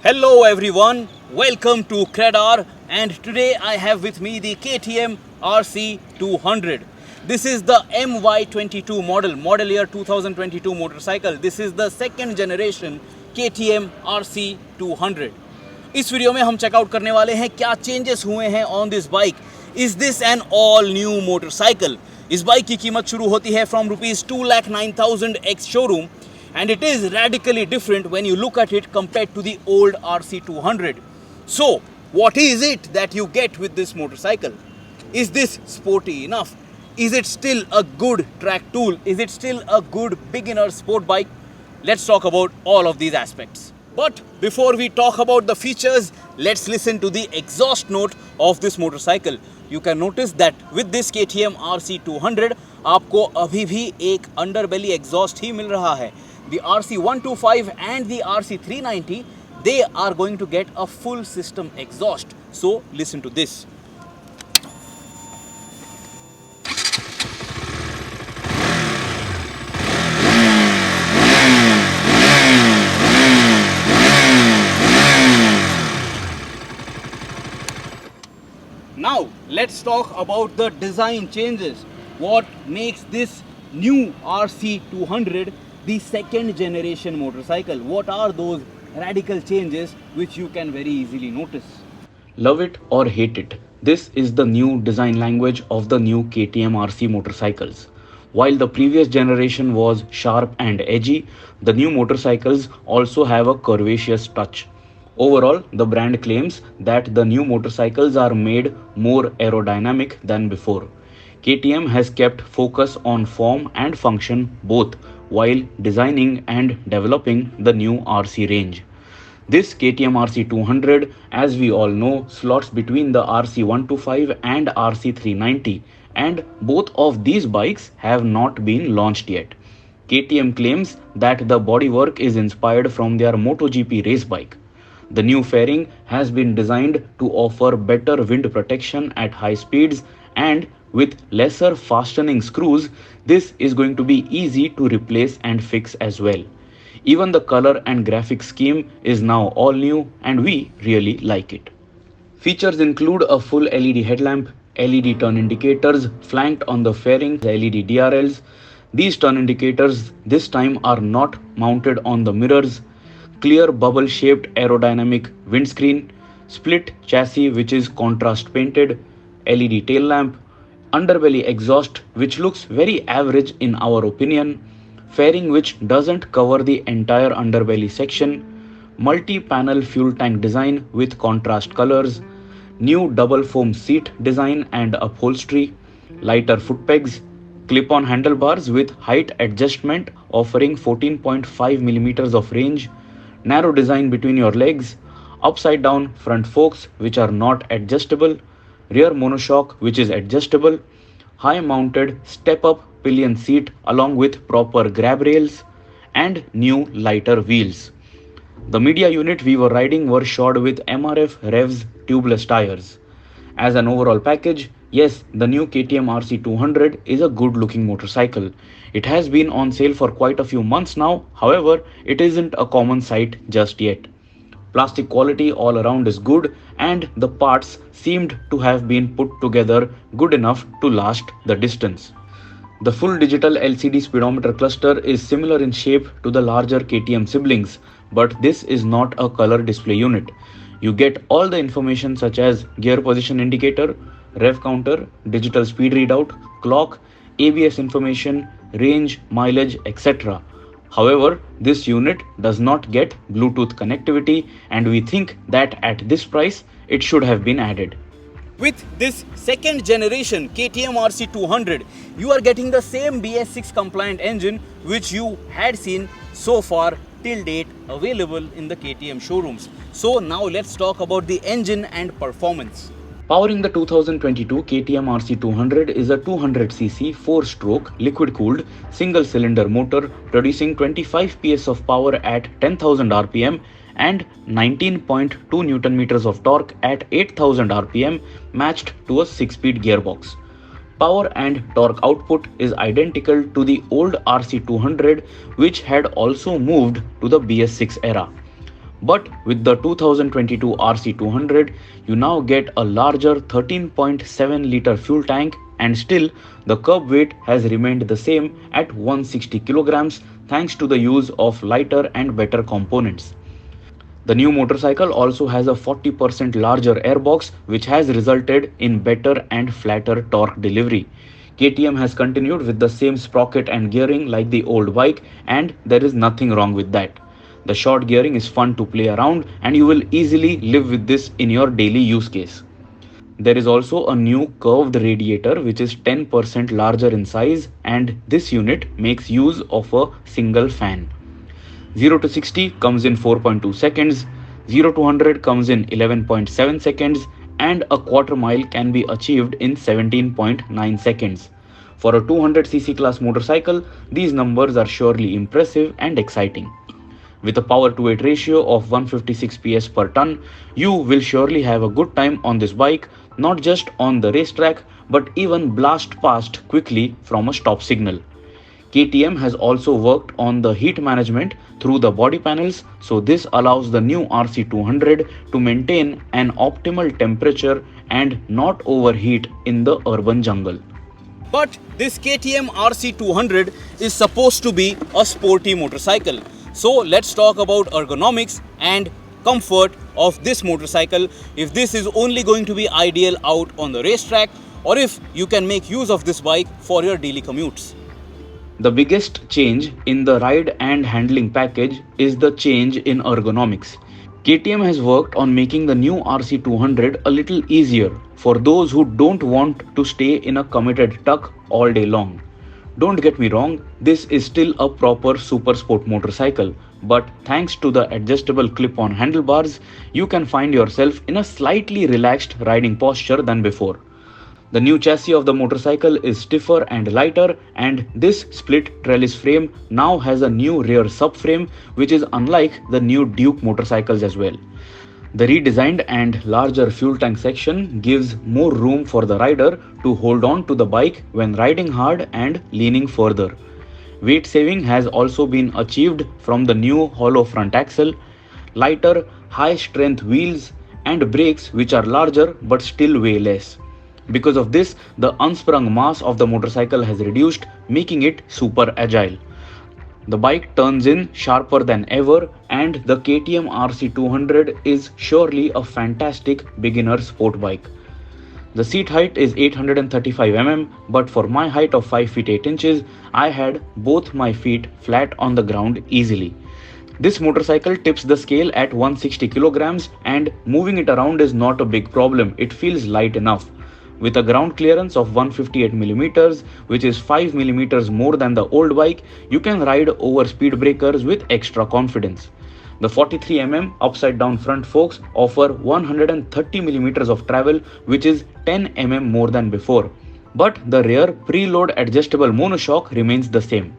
Hello everyone, welcome to KTM and today I have with me the KTM RC200. This is the MY22 model year 2022 motorcycle. This is the second generation KTM RC200. इस video में हम checkout करने वाले हैं क्या changes हुए हैं on this bike. Is this an all new motorcycle. इस बाइक की कीमत शुरू होती है from ₹2,09,000 ex showroom and it is radically different when you look at it compared to the old RC200. So, what is it that you get with this motorcycle? Is this sporty enough? Is it still a good track tool? Is it still a good beginner sport bike? Let's talk about all of these aspects. But before we talk about the features, let's listen to the exhaust note of this motorcycle. You can notice that with this KTM RC200, आपको अभी भी एक underbelly exhaust ही मिल रहा है. The RC125 and the RC390, they are going to get a full system exhaust. So listen to this. Now let's talk about the design changes. What makes this new RC200 the second generation motorcycle? What are those radical changes which you can very easily notice? Love it or hate it, this is the new design language of the new KTM RC motorcycles. While the previous generation was sharp and edgy, the new motorcycles also have a curvaceous touch. Overall, the brand claims that the new motorcycles are made more aerodynamic than before. KTM has kept focus on form and function both while designing and developing the new RC range. This KTM RC200, as we all know, slots between the RC125 and RC390, and both of these bikes have not been launched yet. KTM claims that the bodywork is inspired from their MotoGP race bike. The new fairing has been designed to offer better wind protection at high speeds, and with lesser fastening screws, this is going to be easy to replace and fix as well. Even the color and graphic scheme is now all new and we really like it. Features include a full LED headlamp, LED turn indicators flanked on the fairing, LED DRLs. These turn indicators this time are not mounted on the mirrors, clear bubble shaped aerodynamic windscreen, split chassis which is contrast painted, LED tail lamp, underbelly exhaust which looks very average in our opinion, fairing which doesn't cover the entire underbelly section, multi-panel fuel tank design with contrast colors, new double foam seat design and upholstery, lighter foot pegs, clip-on handlebars with height adjustment offering 14.5mm of range, narrow design between your legs, upside down front forks which are not adjustable, rear monoshock which is adjustable, high mounted step up pillion seat along with proper grab rails, and new lighter wheels. The media unit we were riding were shod with MRF Revs tubeless tires. As an overall package, yes, the new KTM RC200 is a good looking motorcycle. It has been on sale for quite a few months now, however, it isn't a common sight just yet. Plastic quality all around is good and the parts seemed to have been put together good enough to last the distance. The full digital LCD speedometer cluster is similar in shape to the larger KTM siblings, but this is not a color display unit. You get all the information such as gear position indicator, rev counter, digital speed readout, clock, ABS information, range, mileage, etc. However, this unit does not get Bluetooth connectivity and we think that at this price it should have been added. With this second generation KTM RC200, you are getting the same BS6 compliant engine which you had seen so far till date available in the KTM showrooms. So now let's talk about the engine and performance. Powering the 2022 KTM RC200 is a 200cc 4-stroke liquid-cooled single-cylinder motor producing 25 PS of power at 10,000 rpm and 19.2 Nm of torque at 8,000 rpm matched to a 6-speed gearbox. Power and torque output is identical to the old RC200 which had also moved to the BS6 era. But with the 2022 RC200, you now get a larger 13.7 litre fuel tank, and still the curb weight has remained the same at 160 kilograms thanks to the use of lighter and better components. The new motorcycle also has a 40% larger airbox, which has resulted in better and flatter torque delivery. KTM has continued with the same sprocket and gearing like the old bike, and there is nothing wrong with that. The short gearing is fun to play around, and you will easily live with this in your daily use case. There is also a new curved radiator which is 10% larger in size, and this unit makes use of a single fan. 0 to 60 comes in 4.2 seconds, 0 to 100 comes in 11.7 seconds, and a quarter mile can be achieved in 17.9 seconds. For a 200cc class motorcycle, these numbers are surely impressive and exciting. With a power to weight ratio of 156 PS per ton, you will surely have a good time on this bike, not just on the racetrack but even blast past quickly from a stop signal. KTM has also worked on the heat management through the body panels, so this allows the new RC200 to maintain an optimal temperature and not overheat in the urban jungle. But this KTM RC200 is supposed to be a sporty motorcycle. So let's talk about ergonomics and comfort of this motorcycle, if this is only going to be ideal out on the racetrack or if you can make use of this bike for your daily commutes. The biggest change in the ride and handling package is the change in ergonomics. KTM has worked on making the new RC200 a little easier for those who don't want to stay in a committed tuck all day long. Don't get me wrong, this is still a proper super sport motorcycle, but thanks to the adjustable clip-on handlebars, you can find yourself in a slightly relaxed riding posture than before. The new chassis of the motorcycle is stiffer and lighter, and this split trellis frame now has a new rear subframe which is unlike the new Duke motorcycles as well. The redesigned and larger fuel tank section gives more room for the rider to hold on to the bike when riding hard and leaning further. Weight saving has also been achieved from the new hollow front axle, lighter, high strength wheels, and brakes which are larger but still weigh less. Because of this, the unsprung mass of the motorcycle has reduced, making it super agile. The bike turns in sharper than ever, and the KTM RC200 is surely a fantastic beginner sport bike. The seat height is 835 mm, but for my height of 5 feet 8 inches, I had both my feet flat on the ground easily. This motorcycle tips the scale at 160 kilograms, and moving it around is not a big problem. It feels light enough. With a ground clearance of 158 mm, which is 5 mm more than the old bike, you can ride over speed breakers with extra confidence. The 43 mm upside down front forks offer 130 mm of travel, which is 10 mm more than before. But the rear preload adjustable monoshock remains the same.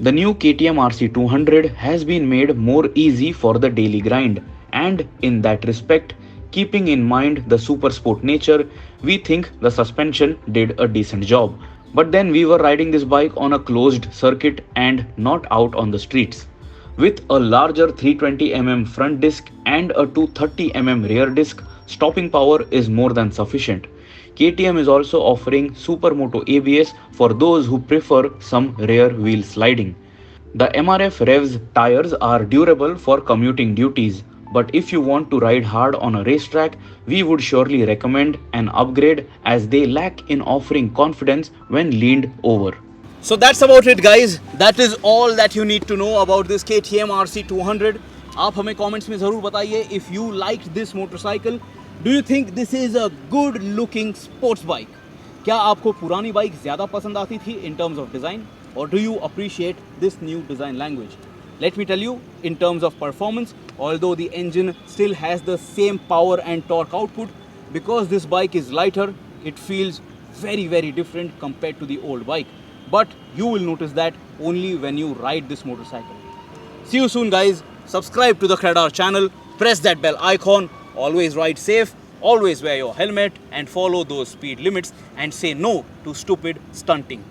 The new KTM RC200 has been made more easy for the daily grind, and in that respect, keeping in mind the super sport nature, we think the suspension did a decent job. But then we were riding this bike on a closed circuit and not out on the streets. With a larger 320 mm front disc and a 230 mm rear disc, stopping power is more than sufficient. KTM is also offering Supermoto ABS for those who prefer some rear wheel sliding. The MRF Revs tires are durable for commuting duties, but if you want to ride hard on a racetrack, we would surely recommend an upgrade as they lack in offering confidence when leaned over. So that's about it guys. That is all that you need to know about this KTM RC200. आप हमें comments में ज़रूर बताइए if you liked this motorcycle. Do you think this is a good looking sports bike? क्या आपको पुरानी bike ज़्यादा पसंद आती थी in terms of design, or do you appreciate this new design language? Let me tell you, in terms of performance, although the engine still has the same power and torque output, because this bike is lighter, it feels very different compared to the old bike. But you will notice that only when you ride this motorcycle. See you soon guys. Subscribe to the KTM channel, press that bell icon, always ride safe, always wear your helmet and follow those speed limits and say no to stupid stunting.